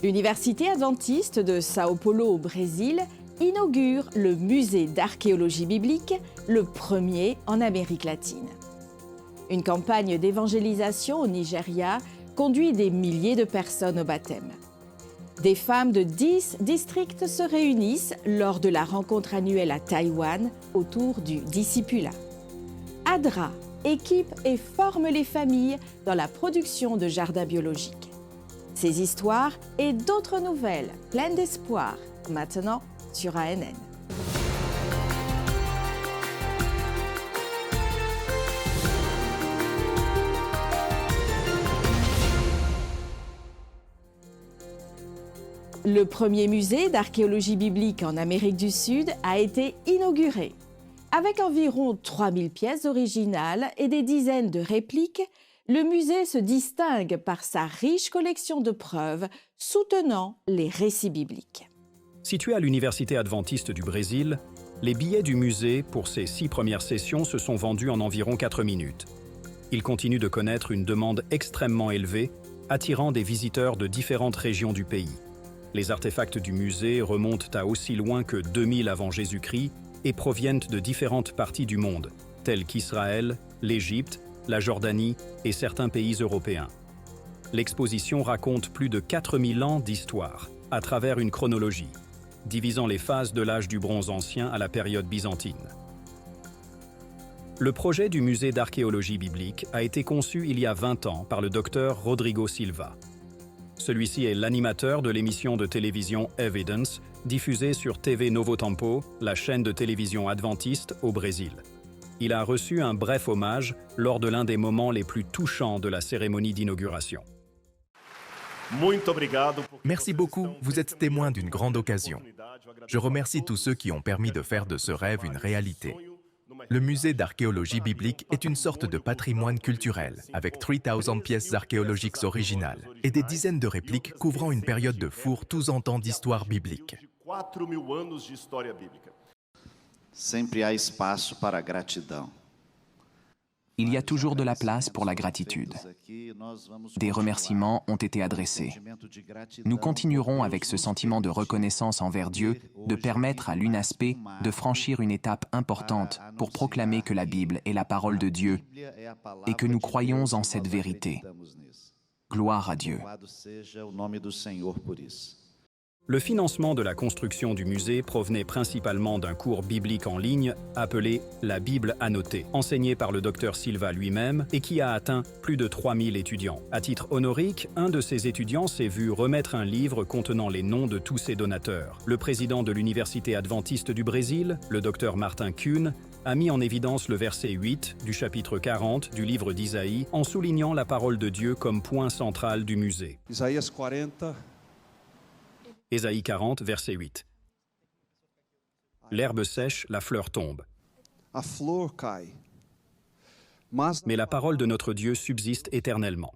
L'Université adventiste de Sao Paulo au Brésil inaugure le musée d'archéologie biblique, le premier en Amérique latine. Une campagne d'évangélisation au Nigeria conduit des milliers de personnes au baptême. Des femmes de 10 districts se réunissent lors de la rencontre annuelle à Taïwan autour du discipulat. ADRA équipe et forme les familles dans la production de jardins biologiques. Ces histoires et d'autres nouvelles pleines d'espoir, maintenant sur ANN. Le premier musée d'archéologie biblique en Amérique du Sud a été inauguré. Avec environ 3000 pièces originales et des dizaines de répliques, le musée se distingue par sa riche collection de preuves soutenant les récits bibliques. Situé à l'Université adventiste du Brésil, les billets du musée pour ses 6 premières sessions se sont vendus en environ 4 minutes. Il continue de connaître une demande extrêmement élevée, attirant des visiteurs de différentes régions du pays. Les artefacts du musée remontent à aussi loin que 2000 avant Jésus-Christ et proviennent de différentes parties du monde, telles qu'Israël, l'Égypte, la Jordanie et certains pays européens. L'exposition raconte plus de 4000 ans d'histoire, à travers une chronologie, divisant les phases de l'âge du bronze ancien à la période byzantine. Le projet du musée d'archéologie biblique a été conçu il y a 20 ans par le docteur Rodrigo Silva. Celui-ci est l'animateur de l'émission de télévision Evidence, diffusée sur TV Novo Tempo, la chaîne de télévision adventiste au Brésil. Il a reçu un bref hommage lors de l'un des moments les plus touchants de la cérémonie d'inauguration. Merci beaucoup, vous êtes témoin d'une grande occasion. Je remercie tous ceux qui ont permis de faire de ce rêve une réalité. Le musée d'archéologie biblique est une sorte de patrimoine culturel, avec 3000 pièces archéologiques originales et des dizaines de répliques couvrant une période de fourre tous en temps d'histoire biblique. Sempre há espaço para a gratidão. Il y a toujours de la place pour la gratitude. Des remerciements ont été adressés. Nous continuerons avec ce sentiment de reconnaissance envers Dieu de permettre à l'UNASP de franchir une étape importante pour proclamer que la Bible est la parole de Dieu et que nous croyons en cette vérité. Gloire à Dieu. Le financement de la construction du musée provenait principalement d'un cours biblique en ligne appelé « La Bible annotée », enseigné par le docteur Silva lui-même et qui a atteint plus de 3000 étudiants. À titre honorique, un de ses étudiants s'est vu remettre un livre contenant les noms de tous ses donateurs. Le président de l'Université adventiste du Brésil, le docteur Martin Kuhn, a mis en évidence le verset 8 du chapitre 40 du livre d'Isaïe en soulignant la parole de Dieu comme point central du musée. Ésaïe 40, verset 8. L'herbe sèche, la fleur tombe. Mais la parole de notre Dieu subsiste éternellement.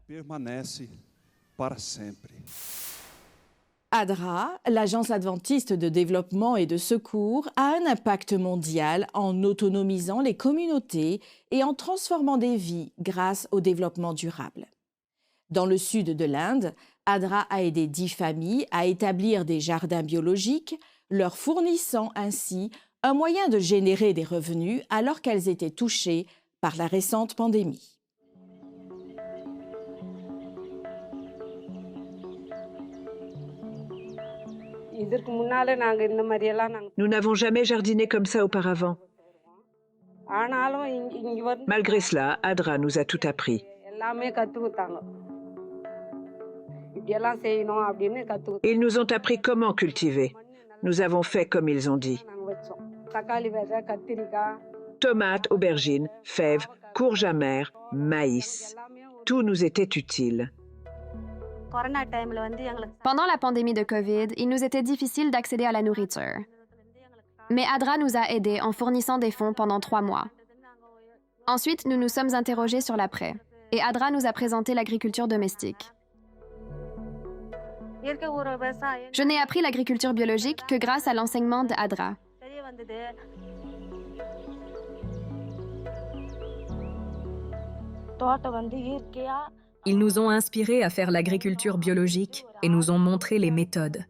ADRA, l'Agence adventiste de développement et de secours, a un impact mondial en autonomisant les communautés et en transformant des vies grâce au développement durable. Dans le sud de l'Inde, ADRA a aidé 10 familles à établir des jardins biologiques, leur fournissant ainsi un moyen de générer des revenus alors qu'elles étaient touchées par la récente pandémie. Nous n'avons jamais jardiné comme ça auparavant. Malgré cela, ADRA nous a tout appris. Ils nous ont appris comment cultiver. Nous avons fait comme ils ont dit. Tomates, aubergines, fèves, courges amères, maïs. Tout nous était utile. Pendant la pandémie de COVID, il nous était difficile d'accéder à la nourriture. Mais ADRA nous a aidés en fournissant des fonds pendant 3 mois. Ensuite, nous nous sommes interrogés sur l'après, et ADRA nous a présenté l'agriculture domestique. Je n'ai appris l'agriculture biologique que grâce à l'enseignement de ADRA. Ils nous ont inspirés à faire l'agriculture biologique et nous ont montré les méthodes.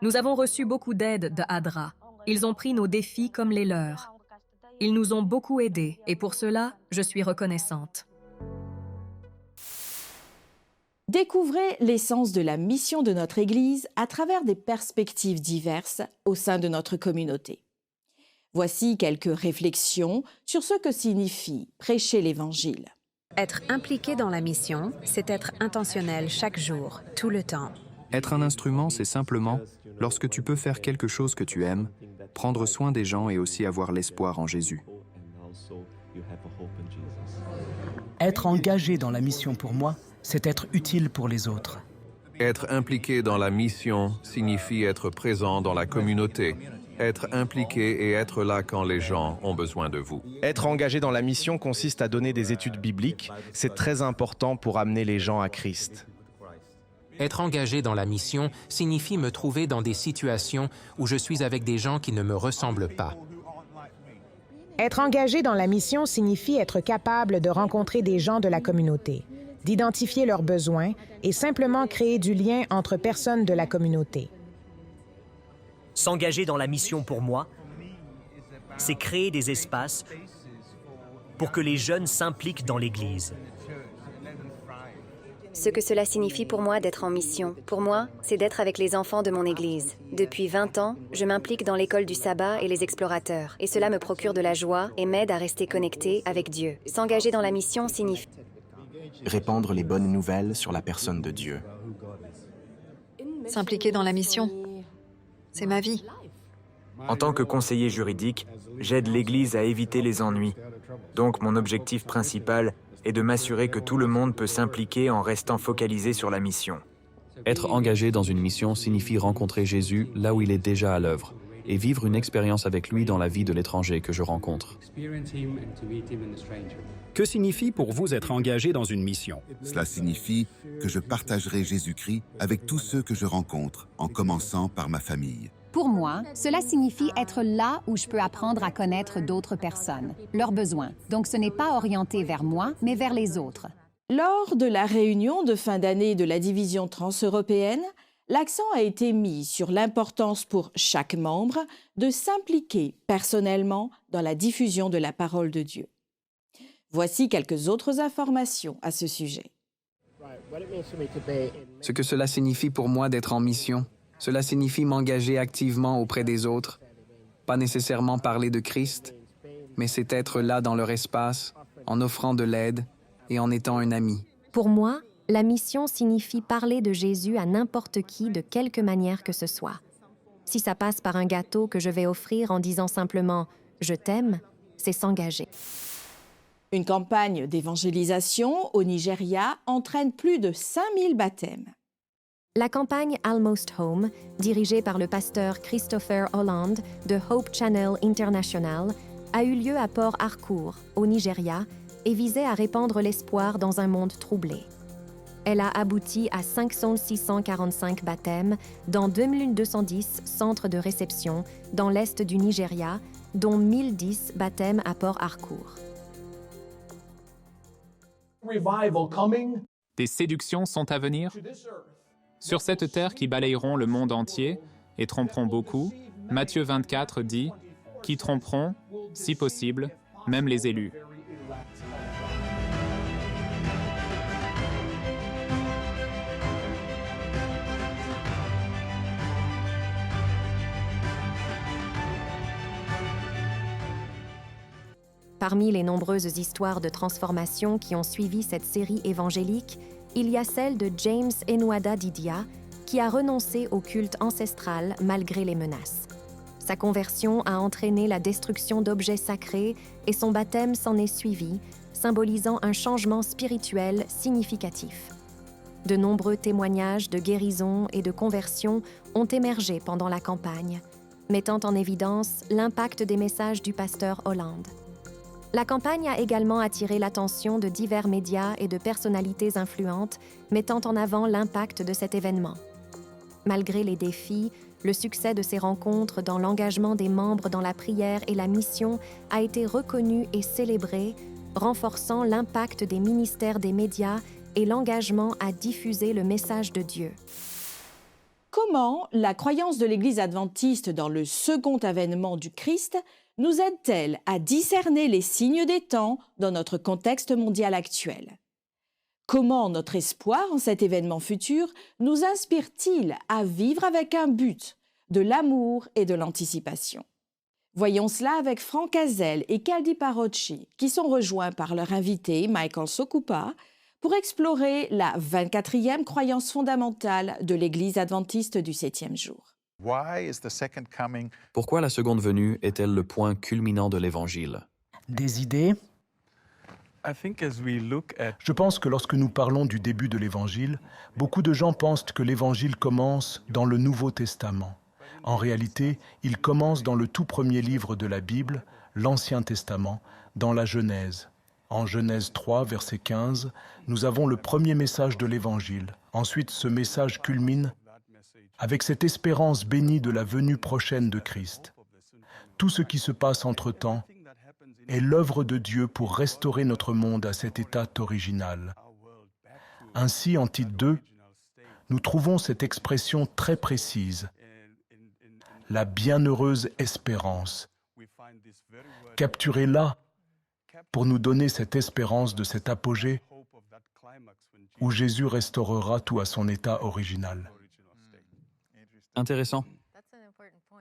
Nous avons reçu beaucoup d'aide de ADRA. Ils ont pris nos défis comme les leurs. Ils nous ont beaucoup aidés et pour cela, je suis reconnaissante. Découvrez l'essence de la mission de notre Église à travers des perspectives diverses au sein de notre communauté. Voici quelques réflexions sur ce que signifie prêcher l'Évangile. Être impliqué dans la mission, c'est être intentionnel chaque jour, tout le temps. Être un instrument, c'est simplement, lorsque tu peux faire quelque chose que tu aimes, prendre soin des gens et aussi avoir l'espoir en Jésus. Être engagé dans la mission pour moi, c'est être utile pour les autres. Être impliqué dans la mission signifie être présent dans la communauté, être impliqué et être là quand les gens ont besoin de vous. Être engagé dans la mission consiste à donner des études bibliques. C'est très important pour amener les gens à Christ. Être engagé dans la mission signifie me trouver dans des situations où je suis avec des gens qui ne me ressemblent pas. Être engagé dans la mission signifie être capable de rencontrer des gens de la communauté, d'identifier leurs besoins et simplement créer du lien entre personnes de la communauté. S'engager dans la mission pour moi, c'est créer des espaces pour que les jeunes s'impliquent dans l'Église. Ce que cela signifie pour moi d'être en mission. Pour moi, c'est d'être avec les enfants de mon Église. Depuis 20 ans, je m'implique dans l'école du sabbat et les explorateurs. Et cela me procure de la joie et m'aide à rester connecté avec Dieu. S'engager dans la mission signifie répandre les bonnes nouvelles sur la personne de Dieu. S'impliquer dans la mission, c'est ma vie. En tant que conseiller juridique, j'aide l'Église à éviter les ennuis. Donc mon objectif principal est de m'assurer que tout le monde peut s'impliquer en restant focalisé sur la mission. Être engagé dans une mission signifie rencontrer Jésus là où il est déjà à l'œuvre et vivre une expérience avec lui dans la vie de l'étranger que je rencontre. Que signifie pour vous être engagé dans une mission? Cela signifie que je partagerai Jésus-Christ avec tous ceux que je rencontre, en commençant par ma famille. Pour moi, cela signifie être là où je peux apprendre à connaître d'autres personnes, leurs besoins. Donc ce n'est pas orienté vers moi, mais vers les autres. Lors de la réunion de fin d'année de la division transeuropéenne, l'accent a été mis sur l'importance pour chaque membre de s'impliquer personnellement dans la diffusion de la parole de Dieu. Voici quelques autres informations à ce sujet. Ce que cela signifie pour moi d'être en mission, cela signifie m'engager activement auprès des autres, pas nécessairement parler de Christ, mais c'est être là dans leur espace, en offrant de l'aide et en étant un ami. Pour moi, la mission signifie parler de Jésus à n'importe qui de quelque manière que ce soit. Si ça passe par un gâteau que je vais offrir en disant simplement « je t'aime », c'est s'engager. Une campagne d'évangélisation au Nigeria entraîne plus de 5000 baptêmes. La campagne Almost Home, dirigée par le pasteur Christopher Holland de Hope Channel International, a eu lieu à Port Harcourt, au Nigeria, et visait à répandre l'espoir dans un monde troublé. Elle a abouti à 5645 baptêmes dans 2210 centres de réception dans l'est du Nigeria, dont 1010 baptêmes à Port Harcourt. Des séductions sont à venir sur cette terre qui balayeront le monde entier et tromperont beaucoup. Matthieu 24 dit « qui tromperont, si possible, même les élus ». Parmi les nombreuses histoires de transformation qui ont suivi cette série évangélique, il y a celle de James Enwada Didia, qui a renoncé au culte ancestral malgré les menaces. Sa conversion a entraîné la destruction d'objets sacrés et son baptême s'en est suivi, symbolisant un changement spirituel significatif. De nombreux témoignages de guérison et de conversion ont émergé pendant la campagne, mettant en évidence l'impact des messages du pasteur Holland. La campagne a également attiré l'attention de divers médias et de personnalités influentes, mettant en avant l'impact de cet événement. Malgré les défis, le succès de ces rencontres dans l'engagement des membres dans la prière et la mission a été reconnu et célébré, renforçant l'impact des ministères des médias et l'engagement à diffuser le message de Dieu. Comment la croyance de l'Église adventiste dans le second avènement du Christ nous aide-t-elle à discerner les signes des temps dans notre contexte mondial actuel? Comment notre espoir en cet événement futur nous inspire-t-il à vivre avec un but, de l'amour et de l'anticipation? Voyons cela avec Franck Hazel et Kaldi Parocci, qui sont rejoints par leur invité Michael Sokupa pour explorer la 24e croyance fondamentale de l'Église adventiste du 7e jour. Pourquoi la seconde venue est-elle le point culminant de l'Évangile? Des idées? Je pense que lorsque nous parlons du début de l'Évangile, beaucoup de gens pensent que l'Évangile commence dans le Nouveau Testament. En réalité, il commence dans le tout premier livre de la Bible, l'Ancien Testament, dans la Genèse. En Genèse 3, verset 15, nous avons le premier message de l'Évangile. Ensuite, ce message culmine avec cette espérance bénie de la venue prochaine de Christ. Tout ce qui se passe entre-temps est l'œuvre de Dieu pour restaurer notre monde à cet état original. Ainsi, en Tite 2, nous trouvons cette expression très précise, la bienheureuse espérance. Capturez-la pour nous donner cette espérance de cet apogée où Jésus restaurera tout à son état original. Intéressant.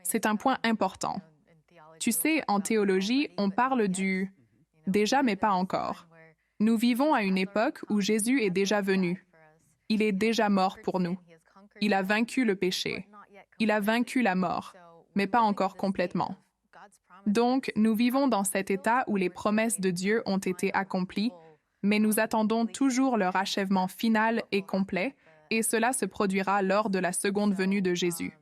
C'est un point important. Tu sais, en théologie, on parle du « déjà mais pas encore ». Nous vivons à une époque où Jésus est déjà venu. Il est déjà mort pour nous. Il a vaincu le péché. Il a vaincu la mort, mais pas encore complètement. Donc, nous vivons dans cet état où les promesses de Dieu ont été accomplies, mais nous attendons toujours leur achèvement final et complet, et cela se produira lors de la seconde venue de Jésus.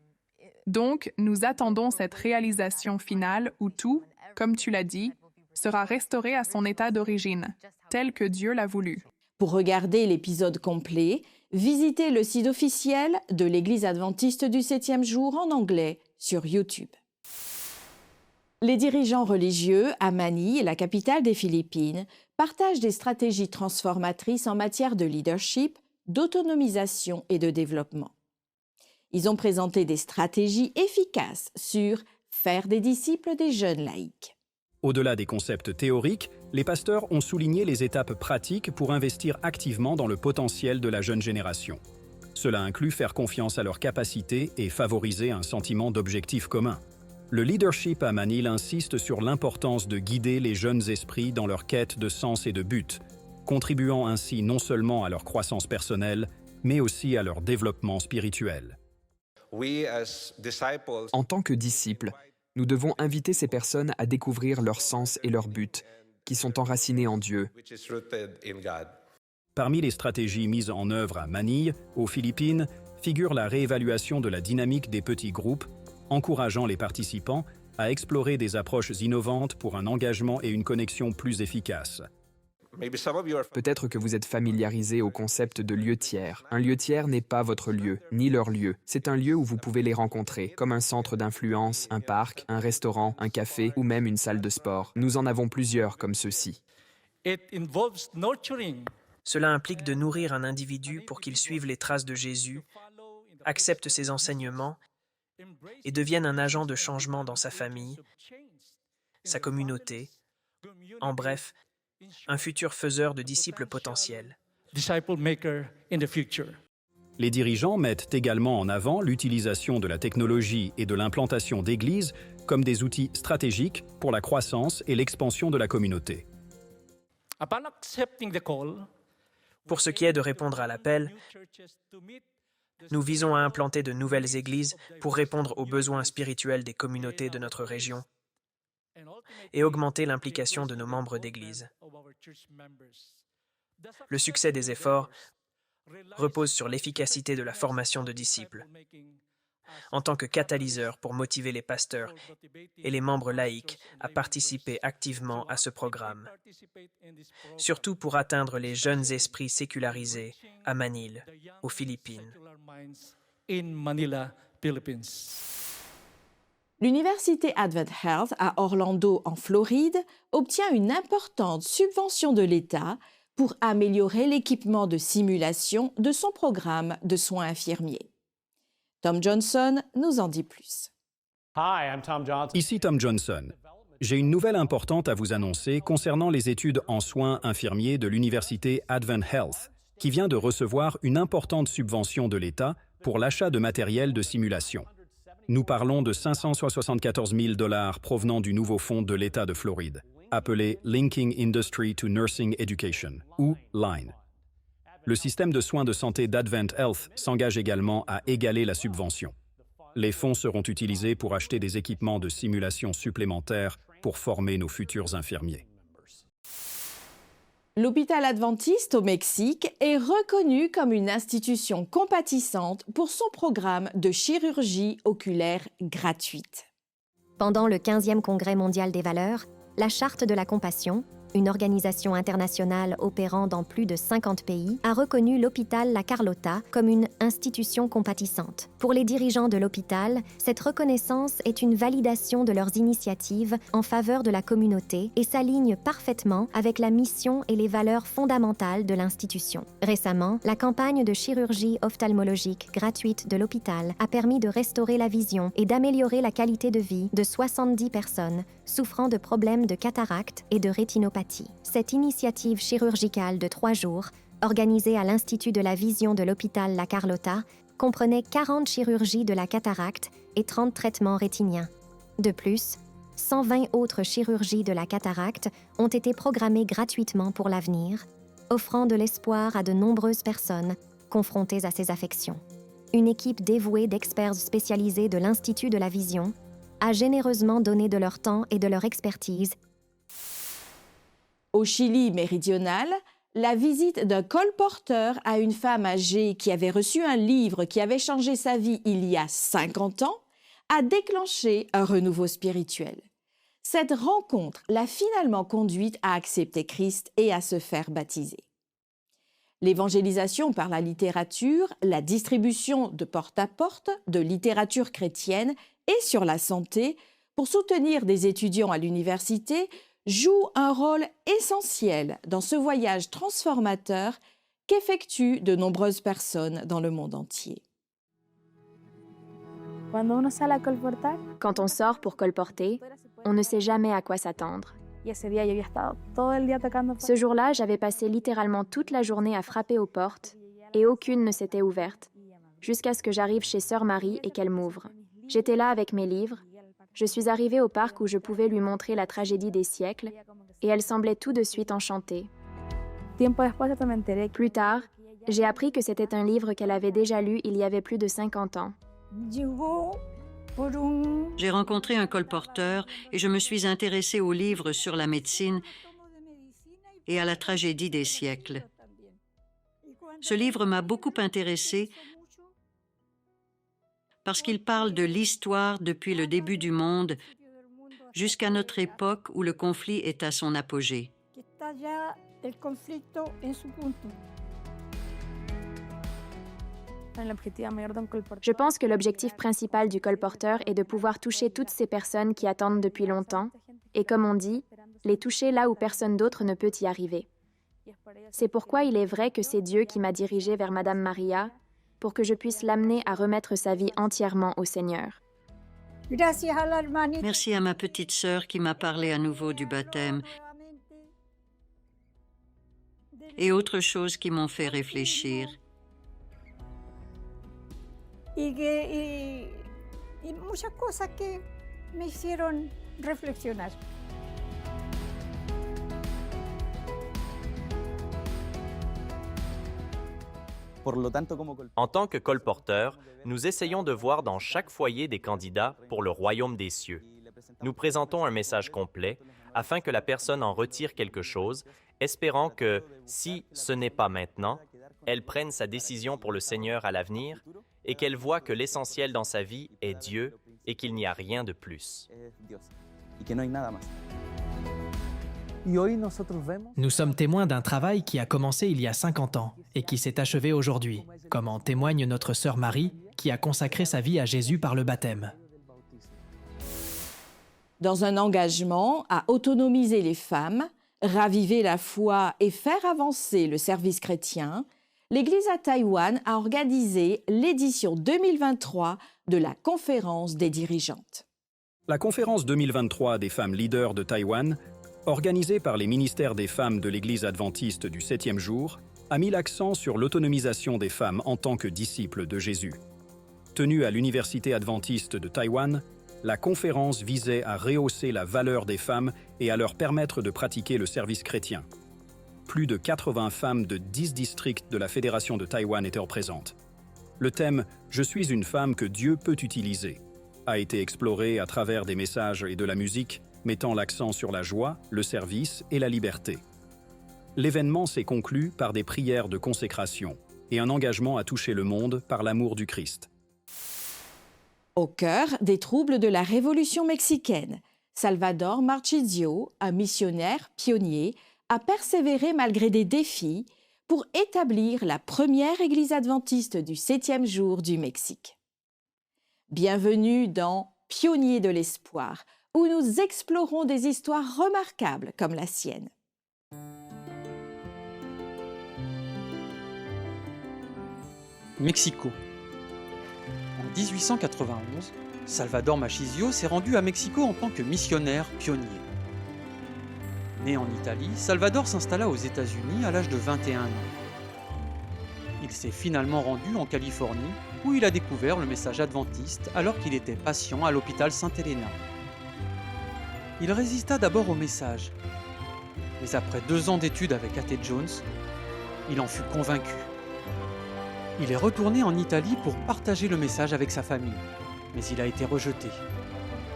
Donc, nous attendons cette réalisation finale où tout, comme tu l'as dit, sera restauré à son état d'origine, tel que Dieu l'a voulu. Pour regarder l'épisode complet, visitez le site officiel de l'Église adventiste du 7e jour en anglais sur YouTube. Les dirigeants religieux à Manille, la capitale des Philippines, partagent des stratégies transformatrices en matière de leadership, d'autonomisation et de développement. Ils ont présenté des stratégies efficaces sur faire des disciples des jeunes laïcs. Au-delà des concepts théoriques, les pasteurs ont souligné les étapes pratiques pour investir activement dans le potentiel de la jeune génération. Cela inclut faire confiance à leurs capacités et favoriser un sentiment d'objectif commun. Le leadership à Manille insiste sur l'importance de guider les jeunes esprits dans leur quête de sens et de but, contribuant ainsi non seulement à leur croissance personnelle, mais aussi à leur développement spirituel. En tant que disciples, nous devons inviter ces personnes à découvrir leur sens et leur but, qui sont enracinés en Dieu. Parmi les stratégies mises en œuvre à Manille, aux Philippines, figure la réévaluation de la dynamique des petits groupes, encourageant les participants à explorer des approches innovantes pour un engagement et une connexion plus efficaces. Peut-être que vous êtes familiarisé au concept de lieu tiers. Un lieu tiers n'est pas votre lieu, ni leur lieu. C'est un lieu où vous pouvez les rencontrer, comme un centre d'influence, un parc, un restaurant, un café ou même une salle de sport. Nous en avons plusieurs comme ceux-ci. Cela implique de nourrir un individu pour qu'il suive les traces de Jésus, accepte ses enseignements et devienne un agent de changement dans sa famille, sa communauté, en bref, un futur faiseur de disciples potentiels. Les dirigeants mettent également en avant l'utilisation de la technologie et de l'implantation d'églises comme des outils stratégiques pour la croissance et l'expansion de la communauté. Pour ce qui est de répondre à l'appel, nous visons à implanter de nouvelles églises pour répondre aux besoins spirituels des communautés de notre région et augmenter l'implication de nos membres d'église. Le succès des efforts repose sur l'efficacité de la formation de disciples. en tant que catalyseur pour motiver les pasteurs et les membres laïcs à participer activement à ce programme, surtout pour atteindre les jeunes esprits sécularisés à Manille, aux Philippines. L'Université Advent Health à Orlando, en Floride, obtient une importante subvention de l'État pour améliorer l'équipement de simulation de son programme de soins infirmiers. Tom Johnson nous en dit plus. Ici Tom Johnson. J'ai une nouvelle importante à vous annoncer concernant les études en soins infirmiers de l'Université Advent Health, qui vient de recevoir une importante subvention de l'État pour l'achat de matériel de simulation. Nous parlons de 574 000 $ provenant du nouveau fonds de l'État de Floride, appelé Linking Industry to Nursing Education, ou LINE. Le système de soins de santé d'Advent Health s'engage également à égaler la subvention. Les fonds seront utilisés pour acheter des équipements de simulation supplémentaires pour former nos futurs infirmiers. L'hôpital adventiste au Mexique est reconnu comme une institution compatissante pour son programme de chirurgie oculaire gratuite. Pendant le 15e Congrès mondial des valeurs, la Charte de la compassion, une organisation internationale opérant dans plus de 50 pays, a reconnu l'hôpital La Carlota comme une institution compatissante. Pour les dirigeants de l'hôpital, cette reconnaissance est une validation de leurs initiatives en faveur de la communauté et s'aligne parfaitement avec la mission et les valeurs fondamentales de l'institution. Récemment, la campagne de chirurgie ophtalmologique gratuite de l'hôpital a permis de restaurer la vision et d'améliorer la qualité de vie de 70 personnes souffrant de problèmes de cataracte et de rétinopathie. Cette initiative chirurgicale de 3 jours, organisée à l'Institut de la vision de l'hôpital La Carlota, comprenait 40 chirurgies de la cataracte et 30 traitements rétiniens. De plus, 120 autres chirurgies de la cataracte ont été programmées gratuitement pour l'avenir, offrant de l'espoir à de nombreuses personnes confrontées à ces affections. Une équipe dévouée d'experts spécialisés de l'Institut de la vision a généreusement donné de leur temps et de leur expertise. Au Chili méridional, la visite d'un colporteur à une femme âgée qui avait reçu un livre qui avait changé sa vie il y a 50 ans a déclenché un renouveau spirituel. Cette rencontre l'a finalement conduite à accepter Christ et à se faire baptiser. L'évangélisation par la littérature, la distribution de porte-à-porte de littérature chrétienne et sur la santé pour soutenir des étudiants à l'université joue un rôle essentiel dans ce voyage transformateur qu'effectuent de nombreuses personnes dans le monde entier. Quand on sort pour colporter, on ne sait jamais à quoi s'attendre. Ce jour-là, j'avais passé littéralement toute la journée à frapper aux portes et aucune ne s'était ouverte, jusqu'à ce que j'arrive chez Sœur Marie et qu'elle m'ouvre. J'étais là avec mes livres. Je suis arrivée au parc où je pouvais lui montrer la tragédie des siècles et elle semblait tout de suite enchantée. Plus tard, j'ai appris que c'était un livre qu'elle avait déjà lu il y avait plus de 50 ans. J'ai rencontré un colporteur et je me suis intéressée aux livres sur la médecine et à la tragédie des siècles. Ce livre m'a beaucoup intéressée parce qu'il parle de l'histoire depuis le début du monde jusqu'à notre époque où le conflit est à son apogée. Je pense que l'objectif principal du colporteur est de pouvoir toucher toutes ces personnes qui attendent depuis longtemps et, comme on dit, les toucher là où personne d'autre ne peut y arriver. C'est pourquoi il est vrai que c'est Dieu qui m'a dirigée vers Madame Maria pour que je puisse l'amener à remettre sa vie entièrement au Seigneur. Merci à ma petite sœur qui m'a parlé à nouveau du baptême et autres choses qui m'ont fait réfléchir. Muchas cosas que me hicieron reflexionar. En tant que colporteurs, nous essayons de voir dans chaque foyer des candidats pour le royaume des cieux. Nous présentons un message complet afin que la personne en retire quelque chose, espérant que, si ce n'est pas maintenant, elle prenne sa décision pour le Seigneur à l'avenir et qu'elle voit que l'essentiel dans sa vie est Dieu et qu'il n'y a rien de plus. Nous sommes témoins d'un travail qui a commencé il y a 50 ans et qui s'est achevé aujourd'hui, comme en témoigne notre sœur Marie, qui a consacré sa vie à Jésus par le baptême. Dans un engagement à autonomiser les femmes, raviver la foi et faire avancer le service chrétien, l'Église à Taïwan a organisé l'édition 2023 de la Conférence des dirigeantes. La conférence 2023 des femmes leaders de Taïwan, organisée par les ministères des femmes de l'Église adventiste du 7e jour, a mis l'accent sur l'autonomisation des femmes en tant que disciples de Jésus. Tenue à l'Université adventiste de Taïwan, la conférence visait à rehausser la valeur des femmes et à leur permettre de pratiquer le service chrétien. Plus de 80 femmes de 10 districts de la Fédération de Taïwan étaient présentes. Le thème « Je suis une femme que Dieu peut utiliser » a été exploré à travers des messages et de la musique, mettant l'accent sur la joie, le service et la liberté. L'événement s'est conclu par des prières de consécration et un engagement à toucher le monde par l'amour du Christ. Au cœur des troubles de la Révolution mexicaine, Salvador Marchisio, un missionnaire pionnier, a persévéré malgré des défis pour établir la première église adventiste du 7e jour du Mexique. Bienvenue dans Pionniers de l'espoir, où nous explorons des histoires remarquables comme la sienne. Mexico. En 1891, Salvador Marchisio s'est rendu à Mexico en tant que missionnaire pionnier. Né en Italie, Salvador s'installa aux États-Unis à l'âge de 21 ans. Il s'est finalement rendu en Californie, où il a découvert le message adventiste alors qu'il était patient à l'hôpital Sainte Helena. Il résista d'abord au message, mais après 2 ans d'études avec A.T. Jones, il en fut convaincu. Il est retourné en Italie pour partager le message avec sa famille, mais il a été rejeté.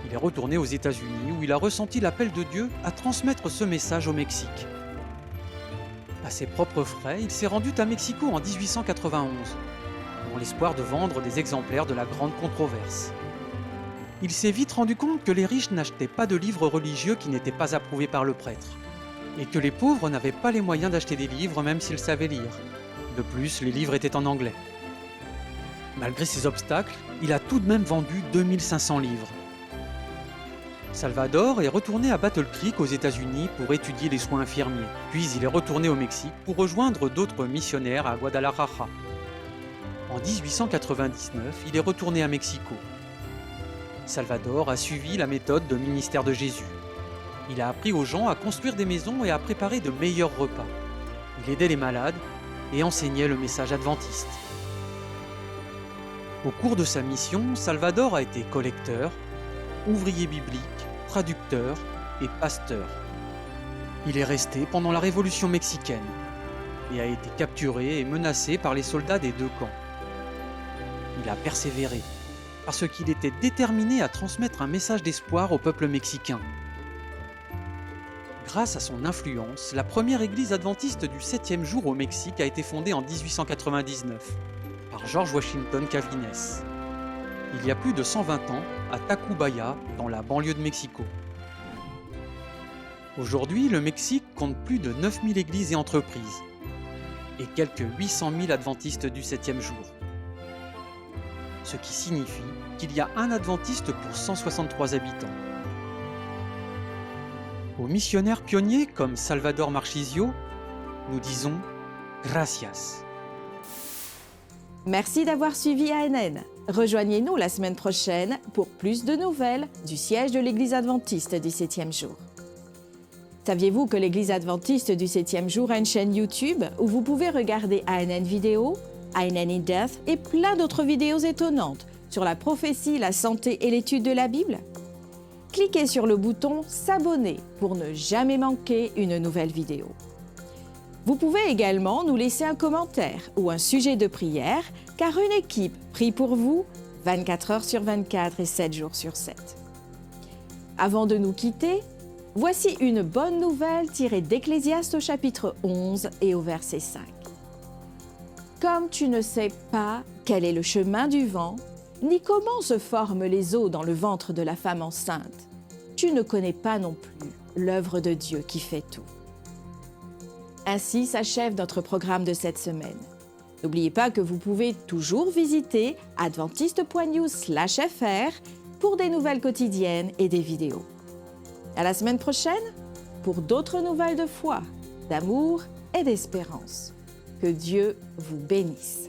Il est retourné aux États-Unis où il a ressenti l'appel de Dieu à transmettre ce message au Mexique. À ses propres frais, il s'est rendu à Mexico en 1891, dans l'espoir de vendre des exemplaires de la grande controverse. Il s'est vite rendu compte que les riches n'achetaient pas de livres religieux qui n'étaient pas approuvés par le prêtre, et que les pauvres n'avaient pas les moyens d'acheter des livres même s'ils savaient lire. De plus, les livres étaient en anglais. Malgré ces obstacles, il a tout de même vendu 2500 livres. Salvador est retourné à Battle Creek aux États-Unis pour étudier les soins infirmiers. Puis il est retourné au Mexique pour rejoindre d'autres missionnaires à Guadalajara. En 1899, il est retourné à Mexico. Salvador a suivi la méthode de ministère de Jésus. Il a appris aux gens à construire des maisons et à préparer de meilleurs repas. Il aidait les malades et enseignait le message adventiste. Au cours de sa mission, Salvador a été collecteur, ouvrier biblique, traducteur et pasteur. Il est resté pendant la Révolution mexicaine et a été capturé et menacé par les soldats des 2 camps. Il a persévéré parce qu'il était déterminé à transmettre un message d'espoir au peuple mexicain. Grâce à son influence, la première église adventiste du 7e jour au Mexique a été fondée en 1899 par George Washington Calvines. Il y a plus de 120 ans, à Tacubaya, dans la banlieue de Mexico. Aujourd'hui, le Mexique compte plus de 9000 églises et entreprises, et quelques 800 000 adventistes du 7e jour. Ce qui signifie qu'il y a un adventiste pour 163 habitants. Aux missionnaires pionniers comme Salvador Marchisio, nous disons « Gracias ». Merci d'avoir suivi ANN. Rejoignez-nous la semaine prochaine pour plus de nouvelles du siège de l'Église adventiste du 7e jour. Saviez-vous que l'Église adventiste du 7e jour a une chaîne YouTube où vous pouvez regarder ANN Vidéo, ANN in Depth et plein d'autres vidéos étonnantes sur la prophétie, la santé et l'étude de la Bible? Cliquez sur le bouton « S'abonner » pour ne jamais manquer une nouvelle vidéo. Vous pouvez également nous laisser un commentaire ou un sujet de prière, car une équipe prie pour vous 24 heures sur 24 et 7 jours sur 7. Avant de nous quitter, voici une bonne nouvelle tirée d'Ecclésiaste au chapitre 11 et au verset 5. Comme tu ne sais pas quel est le chemin du vent, ni comment se forment les os dans le ventre de la femme enceinte. Tu ne connais pas non plus l'œuvre de Dieu qui fait tout. Ainsi s'achève notre programme de cette semaine. N'oubliez pas que vous pouvez toujours visiter adventiste.news/fr pour des nouvelles quotidiennes et des vidéos. À la semaine prochaine pour d'autres nouvelles de foi, d'amour et d'espérance. Que Dieu vous bénisse.